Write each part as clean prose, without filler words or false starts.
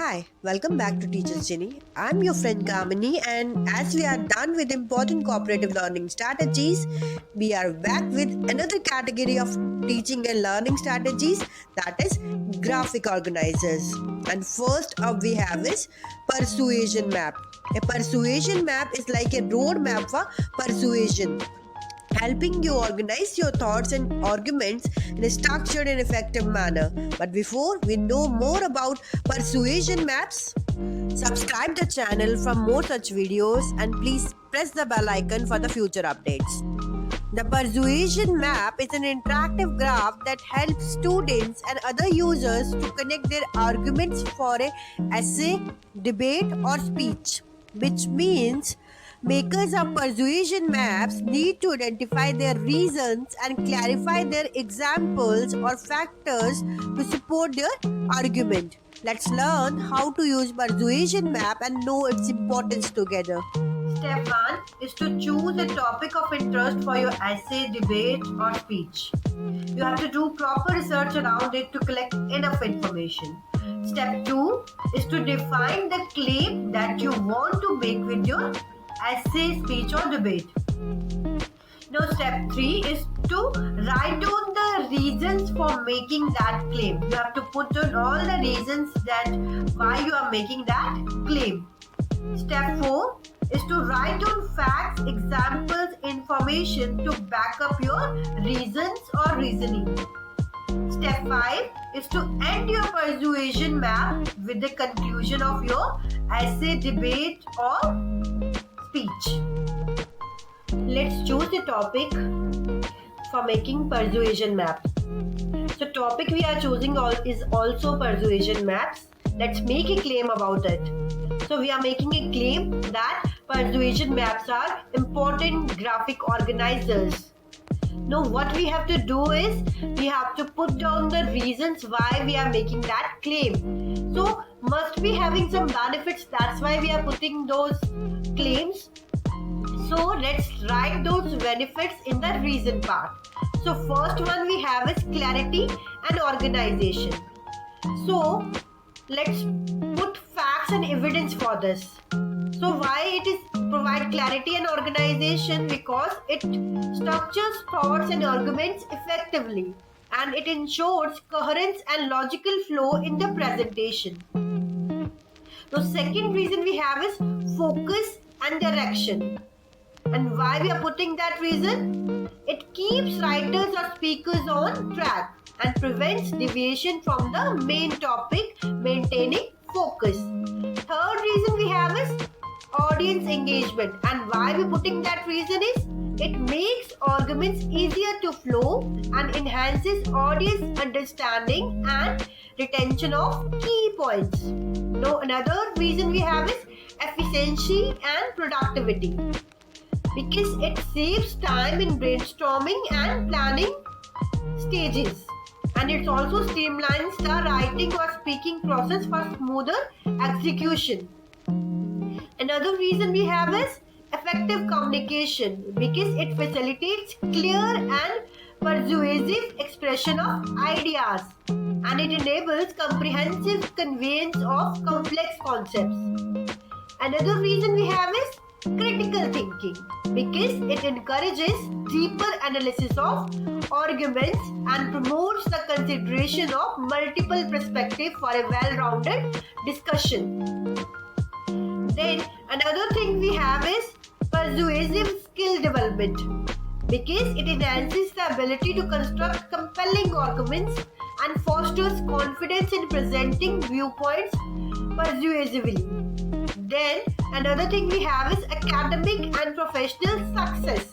Hi, welcome back to Teacher's Journey. I'm your friend Kamini, and as we are done with important cooperative learning strategies, we are back with another category of teaching and learning strategies, that is graphic organizers. And first up we have is Persuasion Map. A persuasion map is like a roadmap for persuasion, helping you organize your thoughts and arguments in a structured and effective manner. But before we know more about persuasion maps, subscribe the channel for more such videos and please press the bell icon for the future updates. The persuasion map is an interactive graph that helps students and other users to connect their arguments for a essay, debate or speech, which means makers of persuasion maps need to identify their reasons and clarify their examples or factors to support their argument. Let's learn how to use persuasion map and know its importance together. Step 1 is to choose a topic of interest for your essay, debate or speech. You have to do proper research around it to collect enough information. Step 2 is to define the claim that you want to make with your essay, speech or debate. Now step 3 is to write down the reasons for making that claim. You have to put down all the reasons that why you are making that claim. Step 4 is to write down facts, examples, information to back up your reasons or reasoning. Step 5 is to end your persuasion map with the conclusion of your essay, debate or speech. Let's choose the topic for making persuasion map. So topic we are choosing is also persuasion maps. Let's make a claim about it. So we are making a claim that persuasion maps are important graphic organizers. Now what we have to do is we have to put down the reasons why we are making that claim. So must be having some benefits, that's why we are putting those claims. So let's write those benefits in the reason part. So first one we have is clarity and organization. So let's put facts and evidence for this. So why it is provide clarity and organization? Because it structures thoughts and arguments effectively and it ensures coherence and logical flow in the presentation. The second reason we have is focus and direction. And why we are putting that reason? It keeps writers or speakers on track and prevents deviation from the main topic, maintaining focus. Third reason we have is audience engagement. And why we putting that reason is it makes arguments easier to flow and enhances audience understanding and retention of key points. Now another reason we have is efficiency and productivity, because it saves time in brainstorming and planning stages, and it also streamlines the writing or speaking process for smoother execution. Another reason we have is effective communication, because it facilitates clear and persuasive expression of ideas and it enables comprehensive conveyance of complex concepts. Another reason we have is critical thinking, because it encourages deeper analysis of arguments and promotes the consideration of multiple perspectives for a well-rounded discussion. Then another thing we have is persuasive skill development, because it enhances the ability to construct compelling arguments and fosters confidence in presenting viewpoints persuasively. Then another thing we have is academic and professional success,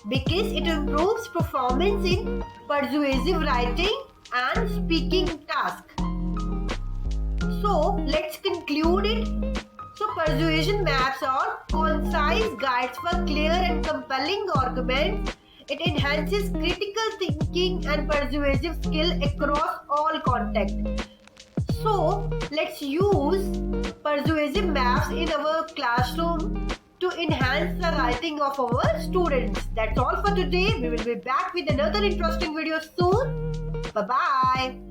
because it improves performance in persuasive writing and speaking tasks. So let's conclude it. So persuasion maps are concise guides for clear and compelling arguments. It enhances critical thinking and persuasive skill across all contexts. So let's use persuasive maps in our classroom to enhance the writing of our students. That's all for today. We will be back with another interesting video soon. Bye-bye.